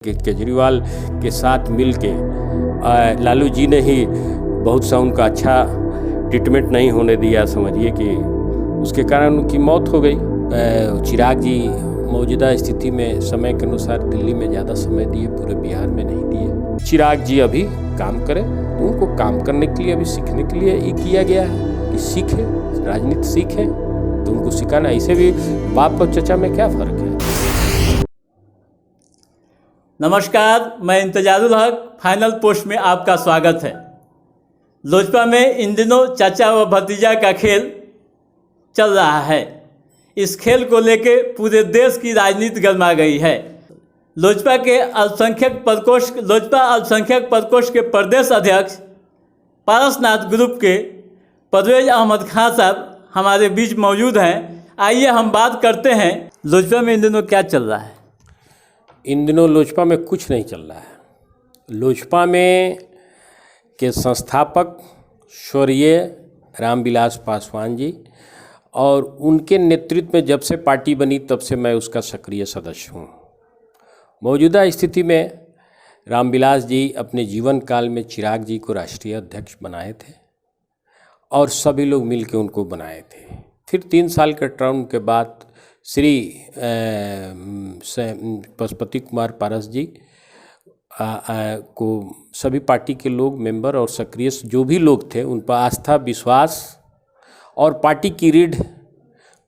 कि केजरीवाल के साथ मिल के लालू जी ने ही बहुत सा उनका अच्छा ट्रीटमेंट नहीं होने दिया। समझिए कि उसके कारण उनकी मौत हो गई। चिराग जी मौजूदा स्थिति में समय के अनुसार दिल्ली में ज़्यादा समय दिए, पूरे बिहार में नहीं दिए। चिराग जी अभी काम करें तो उनको काम करने के लिए, अभी सीखने के लिए ये किया गया है कि सीखे, राजनीति सीखें तो उनको सिखाना। ऐसे भी बाप और चचा में क्या फ़र्क है। नमस्कार, मैं इंतजारुल हक। फाइनल पोस्ट में आपका स्वागत है। लोजपा में इन दिनों चाचा व भतीजा का खेल चल रहा है। इस खेल को लेके पूरे देश की राजनीति गरमा गई है। लोजपा अल्पसंख्यक प्रकोष्ठ के प्रदेश अध्यक्ष पारसनाथ ग्रुप के परवेज अहमद खान साहब हमारे बीच मौजूद हैं। आइए हम बात करते हैं, लोजपा में इन दिनों क्या चल रहा है। इन दिनों लोजपा में कुछ नहीं चल रहा है। लोजपा में के संस्थापक स्वर्गीय रामविलास पासवान जी और उनके नेतृत्व में जब से पार्टी बनी तब से मैं उसका सक्रिय सदस्य हूँ। मौजूदा स्थिति में रामविलास जी अपने जीवन काल में चिराग जी को राष्ट्रीय अध्यक्ष बनाए थे और सभी लोग मिलकर उनको बनाए थे। फिर 3 साल के टर्म के बाद श्री पशुपति कुमार पारस जी को सभी पार्टी के लोग, मेंबर और सक्रिय जो भी लोग थे उन पर आस्था, विश्वास और पार्टी की रीढ़,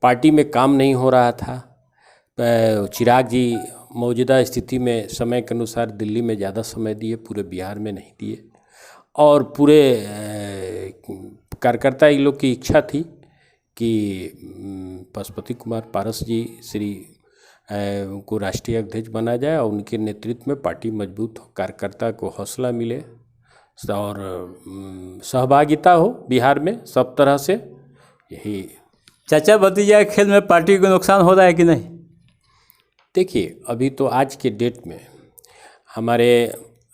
पार्टी में काम नहीं हो रहा था। चिराग जी मौजूदा स्थिति में समय के अनुसार दिल्ली में ज़्यादा समय दिए, पूरे बिहार में नहीं दिए। और पूरे कार्यकर्ता ये लोग की इच्छा थी कि पशुपति कुमार पारस जी श्री को राष्ट्रीय अध्यक्ष बना जाए और उनके नेतृत्व में पार्टी मजबूत हो, कार्यकर्ता को हौसला मिले और सहभागिता हो बिहार में सब तरह से। यही चाचा भतीजा खेल में पार्टी को नुकसान हो रहा है कि नहीं? देखिए, अभी तो आज के डेट में हमारे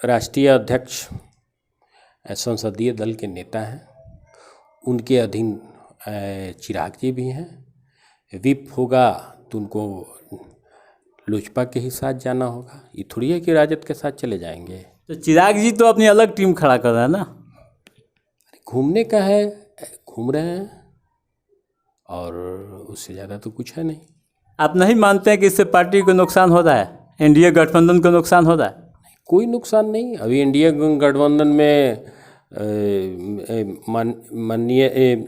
राष्ट्रीय अध्यक्ष संसदीय दल के नेता हैं, उनके अधीन चिराग जी भी हैं। विप होगा तो उनको लोजपा के ही साथ जाना होगा। ये थोड़ी है कि राजद के साथ चले जाएंगे। तो चिराग जी तो अपनी अलग टीम खड़ा कर रहा है ना। घूमने का है, घूम रहे हैं और उससे ज़्यादा तो कुछ है नहीं। आप नहीं मानते हैं कि इससे पार्टी को नुकसान हो रहा है, एनडीए गठबंधन को नुकसान हो रहा है? कोई नुकसान नहीं। अभी एनडीए गठबंधन में माननीय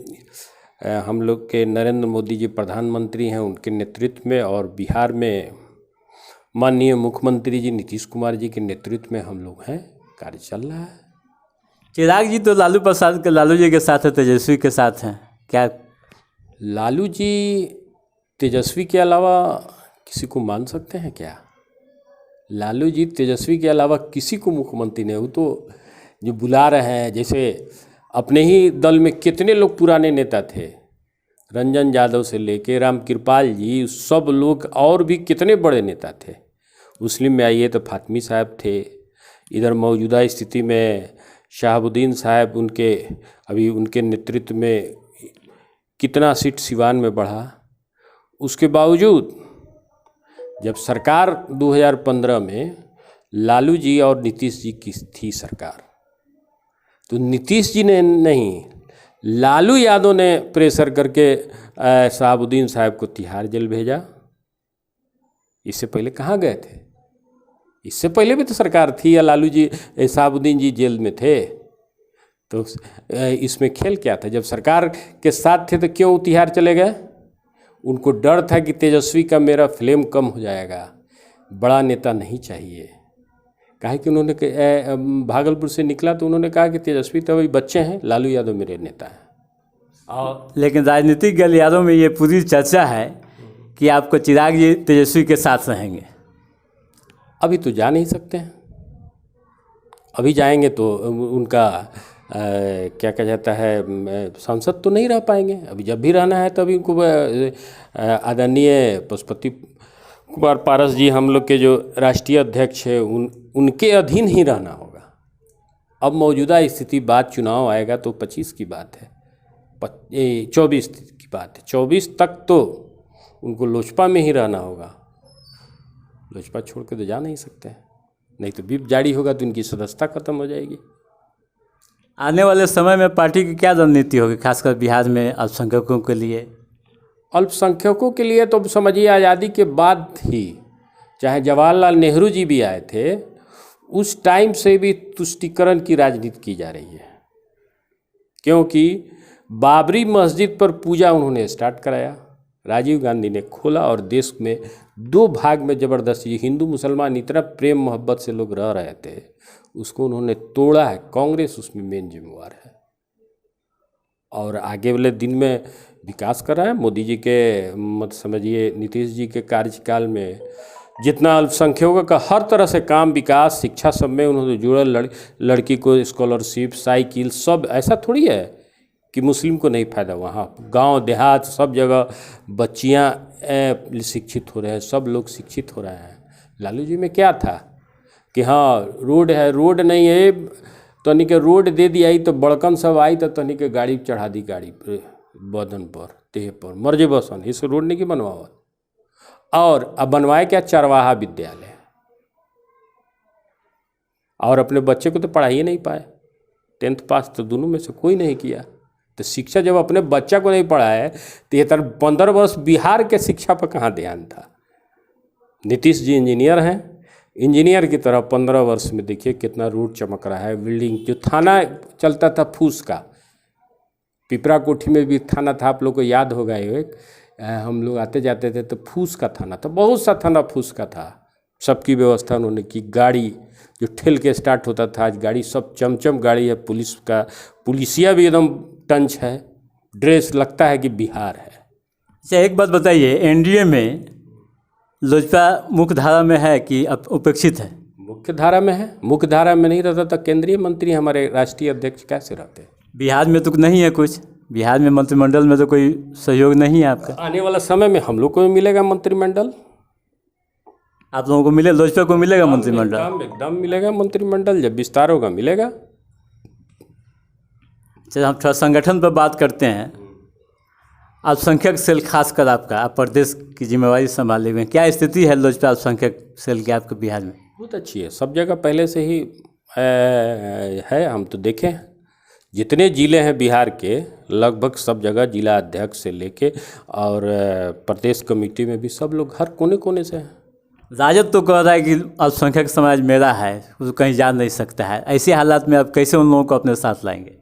हम लोग के नरेंद्र मोदी जी प्रधानमंत्री हैं, उनके नेतृत्व में, और बिहार में माननीय मुख्यमंत्री जी नीतीश कुमार जी के नेतृत्व में हम लोग हैं। कार्य चल रहा है। चिराग जी तो लालू जी के साथ है, तेजस्वी के साथ हैं। क्या लालू जी तेजस्वी के अलावा किसी को मान सकते हैं क्या? लालू जी तेजस्वी के अलावा किसी को मुख्यमंत्री नहीं। वो तो जो बुला रहे हैं, जैसे अपने ही दल में कितने लोग पुराने नेता थे, रंजन यादव से लेके रामकृपाल जी, सब लोग, और भी कितने बड़े नेता थे। मुस्लिम में आइए तो फातमी साहब थे। इधर मौजूदा स्थिति में शहाबुद्दीन साहब, अभी उनके नेतृत्व में कितना सीट सिवान में बढ़ा। उसके बावजूद जब सरकार 2015 में लालू जी और नीतीश जी की थी सरकार, तो नीतीश जी ने नहीं, लालू यादव ने प्रेशर करके शहाबुद्दीन साहब को तिहाड़ जेल भेजा। इससे पहले कहाँ गए थे? इससे पहले भी तो सरकार थी या लालू जी, शहाबुद्दीन जी जेल में थे। तो इसमें खेल क्या था? जब सरकार के साथ थे तो क्यों तिहाड़ चले गए? उनको डर था कि तेजस्वी का मेरा फ्लेम कम हो जाएगा, बड़ा नेता नहीं चाहिए। काहे कि उन्होंने भागलपुर से निकला तो उन्होंने कहा कि तेजस्वी तो अभी बच्चे हैं, लालू यादव मेरे नेता हैं। और लेकिन राजनीतिक गलियारों में ये पूरी चर्चा है कि आपको चिराग जी तेजस्वी के साथ रहेंगे। अभी तो जा नहीं सकते हैं। अभी जाएंगे तो उनका क्या कहा जाता है, सांसद तो नहीं रह पाएंगे। अभी जब भी रहना है तो अभी उनको आदरणीय पशुपति कुमार पारस जी, हम लोग के जो राष्ट्रीय अध्यक्ष है, उनके अधीन ही रहना होगा। अब मौजूदा स्थिति, बात चुनाव आएगा तो 25 की बात है, 24 की बात है। 24 तक तो उनको लोजपा में ही रहना होगा। लोजपा छोड़ के तो जा नहीं सकते हैं। नहीं तो व्हिप जारी होगा तो इनकी सदस्यता खत्म हो जाएगी। आने वाले समय में पार्टी की क्या रणनीति होगी, खासकर बिहार में अल्पसंख्यकों के लिए? अल्पसंख्यकों के लिए तो समझिए आज़ादी के बाद ही, चाहे जवाहरलाल नेहरू जी भी आए थे, उस टाइम से भी तुष्टीकरण की राजनीति की जा रही है। क्योंकि बाबरी मस्जिद पर पूजा उन्होंने स्टार्ट कराया, राजीव गांधी ने खोला और देश में 2 भाग में ज़बरदस्ती, हिंदू मुसलमान इतना प्रेम मोहब्बत से लोग रह रहे थे, उसको उन्होंने तोड़ा है। कांग्रेस उसमें मेन जिम्मेवार है और आगे वाले दिन में विकास कर रहा है। मोदी जी के मत समझिए, नीतीश जी के कार्यकाल में जितना अल्पसंख्यकों का हर तरह से काम, विकास, शिक्षा सब में उन्होंने जुड़ा, लड़की को स्कॉलरशिप, साइकिल, सब। ऐसा थोड़ी है कि मुस्लिम को नहीं फ़ायदा, वहाँ गांव देहात सब जगह बच्चियाँ शिक्षित हो रहे हैं, सब लोग शिक्षित हो रहे हैं। लालू जी में क्या था कि हाँ रोड है, रोड नहीं है, तनी के रोड दे दिया ही तो बड़कन सब आई तो तनी के गाड़ी चढ़ा दी, गाड़ी बदन पर, देह पर, मर्जे बसन, इस रोड नहीं की बनवावत। और अब बनवाए क्या, चरवाहा विद्यालय, और अपने बच्चे को तो पढ़ा ही नहीं पाए, 10th पास तो दोनों में से कोई नहीं किया। तो शिक्षा जब अपने बच्चा को नहीं पढ़ाए तो ये 15 वर्ष बिहार के शिक्षा पर कहाँ ध्यान था। नीतीश जी इंजीनियर हैं, इंजीनियर की तरह 15 वर्ष में देखिए कितना रोड चमक रहा है, बिल्डिंग। जो थाना चलता था फूस का, पिपरा कोठी में भी थाना था, आप लोग को याद होगा, एक हम लोग आते जाते थे तो फूस का थाना था, बहुत सा थाना फूस का था। सबकी व्यवस्था उन्होंने की, गाड़ी जो ठेल के स्टार्ट होता था, आज गाड़ी सब चमचम गाड़ी है, पुलिस का पुलिसिया भी एकदम टंच है, ड्रेस लगता है कि बिहार है। अच्छा, एक बात बताइए, एनडीए में लोजपा मुख्य धारा में है कि उपेक्षित है? मुख्य धारा में है। मुख्य धारा में नहीं रहता तो केंद्रीय मंत्री हमारे राष्ट्रीय अध्यक्ष कैसे रहते? बिहार में तो नहीं है कुछ, बिहार में मंत्रिमंडल में तो कोई सहयोग नहीं है आपका। आने वाला समय में हम लोग को भी मिलेगा मंत्रिमंडल। आप लोगों को मिले, लोजपा को मिलेगा मंत्रिमंडल? एकदम मिलेगा मंत्रिमंडल, जब विस्तार होगा मिलेगा। चलिए हम थोड़ा संगठन पर बात करते हैं। अल्पसंख्यक सेल खासकर आपका, आप प्रदेश की जिम्मेवारी संभाले हुए हैं, क्या स्थिति है लोजपा अल्पसंख्यक सेल की आपके बिहार में? बहुत अच्छी है, सब जगह पहले से ही है। हम तो देखे हैं जितने ज़िले हैं बिहार के, लगभग सब जगह जिला अध्यक्ष से लेके और प्रदेश कमेटी में भी सब लोग हर कोने कोने से हैं। राजद तो कह रहा है कि अल्पसंख्यक समाज मेरा है, उसको कहीं जा नहीं सकता है। ऐसे हालात में आप कैसे उन लोगों को अपने साथ लाएंगे?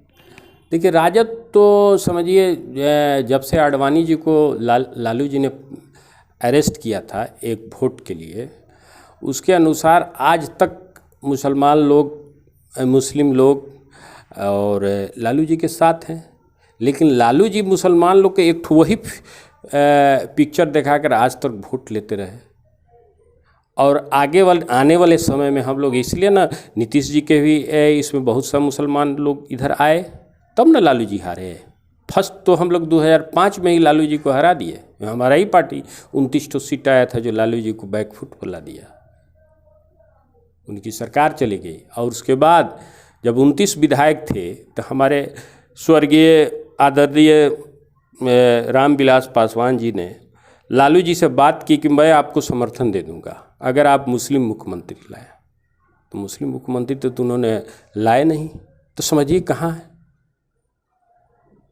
देखिए, राजद तो समझिए जब से आडवाणी जी को लालू जी ने अरेस्ट किया था एक वोट के लिए, उसके अनुसार आज तक मुसलमान लोग, मुस्लिम लोग और लालू जी के साथ हैं। लेकिन लालू जी मुसलमान लोग के एक वही पिक्चर दिखाकर आज तक वोट लेते रहे। और आने वाले समय में हम लोग, इसलिए ना नीतीश जी के भी इसमें बहुत सा मुसलमान लोग इधर आए, तब ना लालू जी हारे। फर्स्ट तो हम लोग 2005 में ही लालू जी को हरा दिए, हमारा ही पार्टी 29 सीट आया था जो लालू जी को बैकफुट बुला दिया, उनकी सरकार चली गई। और उसके बाद जब 29 विधायक थे तो हमारे स्वर्गीय आदरणीय रामविलास पासवान जी ने लालू जी से बात की कि मैं आपको समर्थन दे दूंगा अगर आप मुस्लिम मुख्यमंत्री लाए। तो मुस्लिम मुख्यमंत्री तो उन्होंने लाए नहीं। तो समझिए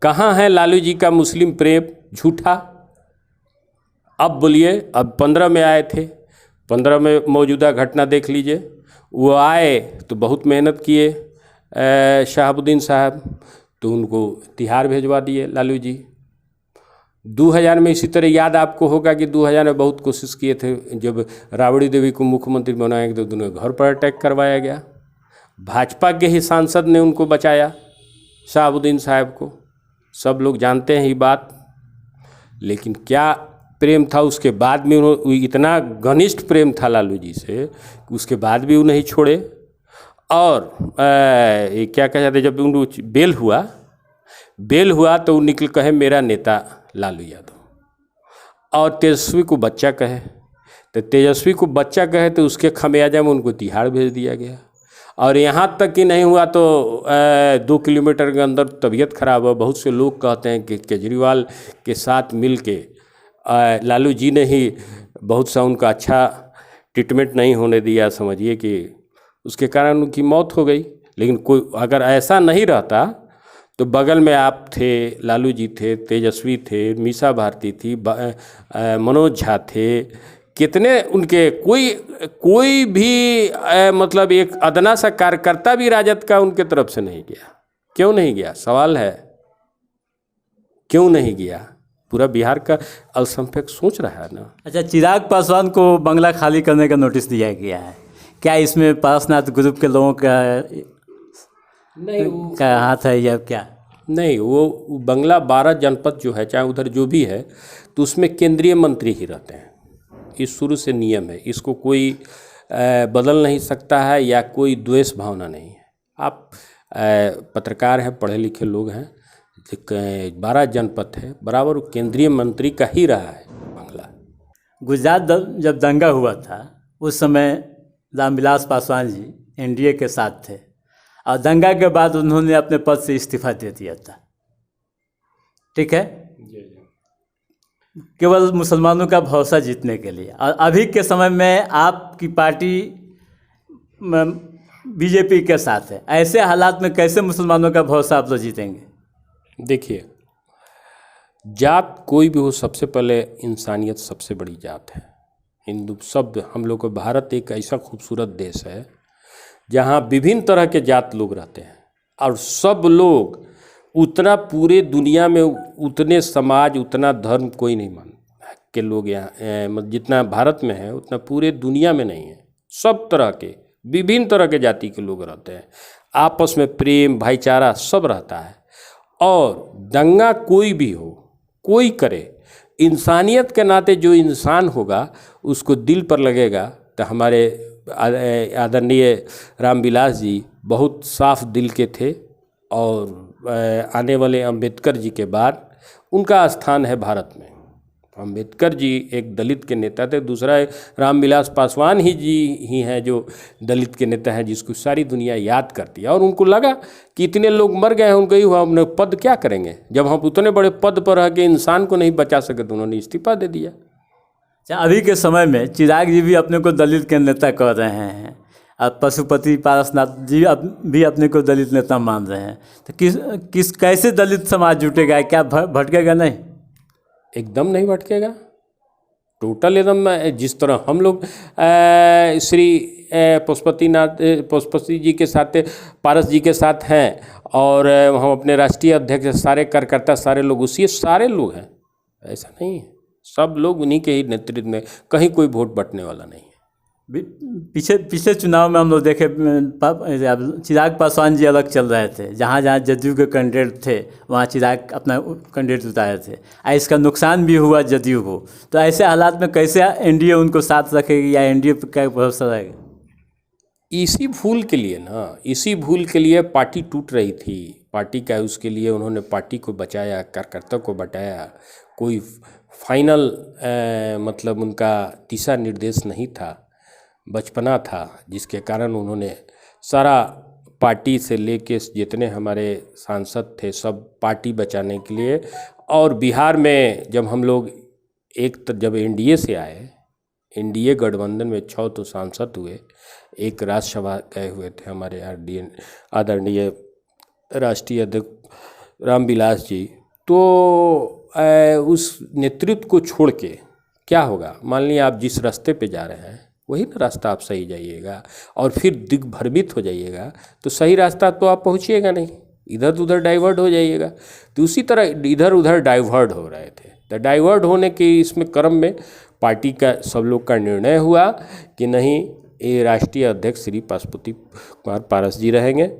कहाँ है लालू जी का मुस्लिम प्रेम झूठा। अब बोलिए, अब 15 में आए थे, 15 में मौजूदा घटना देख लीजिए। वो आए तो बहुत मेहनत किए शहाबुद्दीन साहब, तो उनको तिहाड़ भेजवा दिए लालू जी। 2000 में इसी तरह याद आपको होगा कि 2000 में बहुत कोशिश किए थे, जब राबड़ी देवी को मुख्यमंत्री बनाया तो दोनों घर पर अटैक करवाया गया। भाजपा के ही सांसद ने उनको बचाया, शहाबुद्दीन साहब को, सब लोग जानते हैं ये बात। लेकिन क्या प्रेम था उसके बाद में, इतना घनिष्ठ प्रेम था लालू जी से, उसके बाद भी वो नहीं छोड़े। और ये क्या कह जाते, जब उनको बेल हुआ तो वो निकल कहे मेरा नेता लालू यादव। और तेजस्वी को बच्चा कहे, तो तेजस्वी को बच्चा कहे तो उसके खमियाजा में उनको तिहाड़ भेज दिया गया। और यहाँ तक कि नहीं हुआ तो 2 किलोमीटर के अंदर तबीयत खराब हुआ। बहुत से लोग कहते हैं कि केजरीवाल के साथ मिल के लालू जी ने ही बहुत सा उनका अच्छा ट्रीटमेंट नहीं होने दिया। समझिए कि उसके कारण उनकी मौत हो गई। लेकिन कोई अगर ऐसा नहीं रहता तो बगल में आप थे, लालू जी थे, तेजस्वी थे, मीसा भारती थी, मनोज झा थे, कितने उनके कोई भी मतलब एक अदना सा कार्यकर्ता भी राजद का उनके तरफ से नहीं गया। क्यों नहीं गया? सवाल है, क्यों नहीं गया? पूरा बिहार का अल्पसंख्यक सोच रहा है ना। अच्छा, चिराग पासवान को बंगला खाली करने का नोटिस दिया गया है, क्या इसमें पारसनाथ ग्रुप के लोगों का नहीं का हाथ है या क्या? नहीं, वो बंगला 12 जनपद जो है, चाहे उधर जो भी है, तो उसमें केंद्रीय मंत्री ही रहते हैं। इस शुरू से नियम है, इसको कोई बदल नहीं सकता है या कोई द्वेष भावना नहीं है। आप पत्रकार हैं, पढ़े लिखे लोग हैं, 12 जनपद है, बराबर केंद्रीय मंत्री का ही रहा है बंगला। गुजरात जब दंगा हुआ था उस समय रामविलास पासवान जी एनडीए के साथ थे और दंगा के बाद उन्होंने अपने पद से इस्तीफा दे दिया था, ठीक है, केवल मुसलमानों का भरोसा जीतने के लिए। और अभी के समय में आपकी पार्टी बीजेपी के साथ है, ऐसे हालात में कैसे मुसलमानों का भरोसा आप लोग जीतेंगे? देखिए, जात कोई भी हो, सबसे पहले इंसानियत सबसे बड़ी जात है। हिंदू शब्द, हम लोग को भारत एक ऐसा खूबसूरत देश है जहाँ विभिन्न तरह के जात लोग रहते हैं और सब लोग उतना पूरे दुनिया में उतने समाज उतना धर्म कोई नहीं मान के लोग यहाँ जितना भारत में है उतना पूरे दुनिया में नहीं है। सब तरह के विभिन्न तरह के जाति के लोग रहते हैं, आपस में प्रेम भाईचारा सब रहता है। और दंगा कोई भी हो, कोई करे, इंसानियत के नाते जो इंसान होगा उसको दिल पर लगेगा। तो हमारे आदरणीय रामविलास जी बहुत साफ दिल के थे और आने वाले अंबेडकर जी के बाद उनका स्थान है भारत में। अंबेडकर जी एक दलित के नेता थे, दूसरा रामविलास पासवान ही हैं जो दलित के नेता हैं जिसको सारी दुनिया याद करती है। और उनको लगा कि इतने लोग मर गए हैं, उनको ही हुआ, अपने पद क्या करेंगे, जब हम उतने बड़े पद पर रह के इंसान को नहीं बचा सके तो उन्होंने इस्तीफा दे दिया। अभी के समय में चिराग जी भी अपने को दलित के नेता कह रहे हैं और पशुपति पारसनाथ जी भी अपने को दलित नेता मान रहे हैं, तो कैसे दलित समाज जुटेगा? क्या भटकेगा नहीं? एकदम नहीं भटकेगा, टोटल एकदम। जिस तरह हम लोग श्री पशुपति जी के साथ, पारस जी के साथ हैं और हम अपने राष्ट्रीय अध्यक्ष सारे कार्यकर्ता सारे लोग उसी सारे लोग हैं, ऐसा नहीं है। सब लोग उन्हीं के ही नेतृत्व में, कहीं कोई वोट बंटने वाला नहीं है। पिछले चुनाव में हम लोग देखे चिराग पासवान जी अलग चल रहे थे, जहाँ जहाँ जदयू के कैंडिडेट थे वहाँ चिराग अपना कैंडिडेट उतारे थे, इसका नुकसान भी हुआ जदयू को। तो ऐसे हालात में कैसे एनडीए उनको साथ रखेगी या एनडीए पर क्या भरोसा रहेगा? इसी भूल के लिए ना, इसी भूल के लिए पार्टी टूट रही थी। पार्टी का उसके लिए उन्होंने पार्टी को बचाया, कार्यकर्ता को बचाया। कोई फाइनल मतलब उनका दिशा निर्देश नहीं था, बचपना था, जिसके कारण उन्होंने सारा पार्टी से लेके जितने हमारे सांसद थे सब पार्टी बचाने के लिए। और बिहार में जब हम लोग जब एनडीए से आए, एनडीए गठबंधन में 6 तो सांसद हुए, एक राज्यसभा गए हुए थे हमारे आदरणीय राष्ट्रीय अध्यक्ष रामविलास जी। तो उस नेतृत्व को छोड़ के क्या होगा? मान लीजिए आप जिस रास्ते पे जा रहे हैं वही ना रास्ता आप सही जाइएगा और फिर दिग्भ्रमित हो जाइएगा तो सही रास्ता तो आप पहुँचिएगा नहीं, इधर उधर डाइवर्ट हो जाइएगा। तो उसी तरह इधर उधर डाइवर्ट हो रहे थे। तो डाइवर्ट होने के इसमें क्रम में पार्टी का सब लोग का निर्णय हुआ कि नहीं, ये राष्ट्रीय अध्यक्ष श्री पशुपति कुमार पारस जी रहेंगे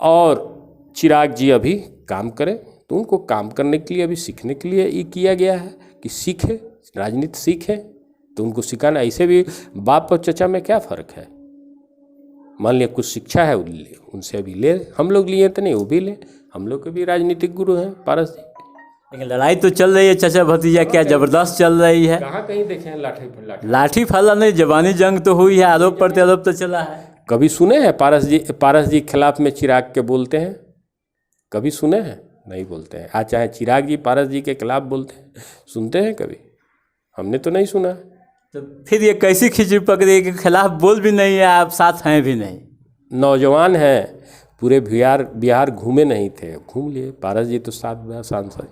और चिराग जी अभी काम करें। तो उनको काम करने के लिए अभी सीखने के लिए ये किया गया है कि सीखे, राजनीति सीखे। तो उनको सिखाना, ऐसे भी बाप और चचा में क्या फ़र्क है? मान लिया कुछ शिक्षा है उनसे अभी ले, हम लोग लिए तो नहीं, वो भी ले, हम लोग के भी राजनीतिक गुरु हैं पारस जी। लेकिन लड़ाई तो चल रही है चाचा भतीजा, क्या ज़बरदस्त चल रही है? कहाँ कहीं देखे हैं लाठी फाला नहीं, जबानी जंग तो हुई है, आरोप प्रत्यारोप तो चला है। कभी सुने हैं पारस जी खिलाफ में चिराग के बोलते हैं? कभी सुने हैं? नहीं बोलते हैं। आज चाहे चिराग जी पारस जी के खिलाफ बोलते हैं, सुनते हैं कभी? हमने तो नहीं सुना। तो फिर ये कैसी खिचड़ी पकड़ी के खिलाफ बोल भी नहीं है आप, साथ हैं भी नहीं? नौजवान हैं, पूरे बिहार घूमे नहीं थे, घूम लिए। पारस जी तो 7 बार सांसद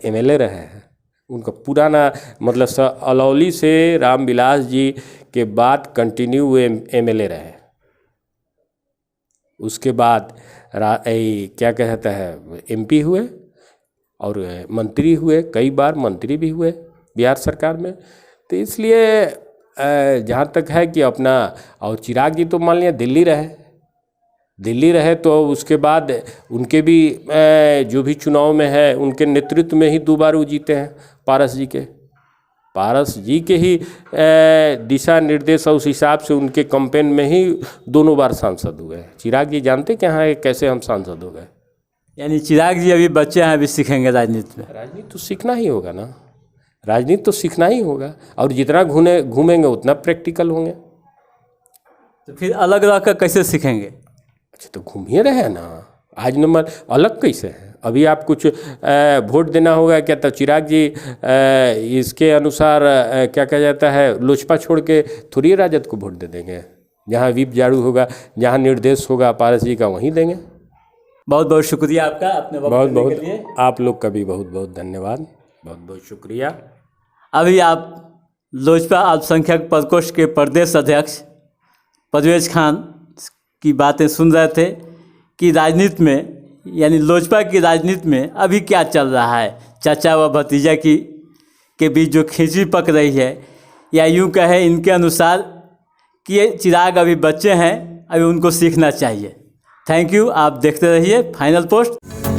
MLA रहे हैं। उनका पुराना मतलब अलौली से रामविलास जी के बाद कंटिन्यू हुए MLA रहे। उसके बाद क्या कहता है MP हुए और मंत्री हुए, कई बार मंत्री भी हुए बिहार सरकार में। तो इसलिए जहाँ तक है कि अपना, और चिराग जी तो मान लिया दिल्ली रहे तो उसके बाद उनके भी जो भी चुनाव में है उनके नेतृत्व में ही 2 बार वो जीते हैं। पारस जी के ही दिशा निर्देश और उस हिसाब से उनके कैंपेन में ही दोनों बार सांसद हुए। चिराग जी जानते क्या है कैसे हम सांसद हो गए? यानी चिराग जी अभी बच्चे हैं, अभी सीखेंगे राजनीति में। राजनीति तो सीखना ही होगा ना, राजनीति तो सीखना ही होगा, और जितना घूमेंगे उतना प्रैक्टिकल होंगे। तो फिर अलग रह कर कैसे सीखेंगे? अच्छा तो घूम ही रहे ना, आज नंबर अलग कैसे है? अभी आप कुछ वोट देना होगा क्या, तो चिराग जी इसके अनुसार क्या कहा जाता है, लोजपा छोड़ के थोड़ी राजद को वोट दे देंगे। जहाँ व्हीप जारू होगा, जहाँ निर्देश होगा पारस जी का, वहीं देंगे। बहुत बहुत शुक्रिया आपका, अपने वक्त देने के लिए। आप लोग का भी बहुत बहुत धन्यवाद, बहुत बहुत शुक्रिया। अभी आप लोजपा अल्पसंख्यक प्रकोष्ठ के प्रदेश अध्यक्ष परवेज खान की बातें सुन रहे थे कि राजनीति में, यानी लोजपा की राजनीति में अभी क्या चल रहा है। चाचा व भतीजा के बीच जो खींची पक रही है, या यूँ कहे इनके अनुसार कि ये चिराग अभी बच्चे हैं, अभी उनको सीखना चाहिए। Thank you. आप देखते रहिए फाइनल पोस्ट।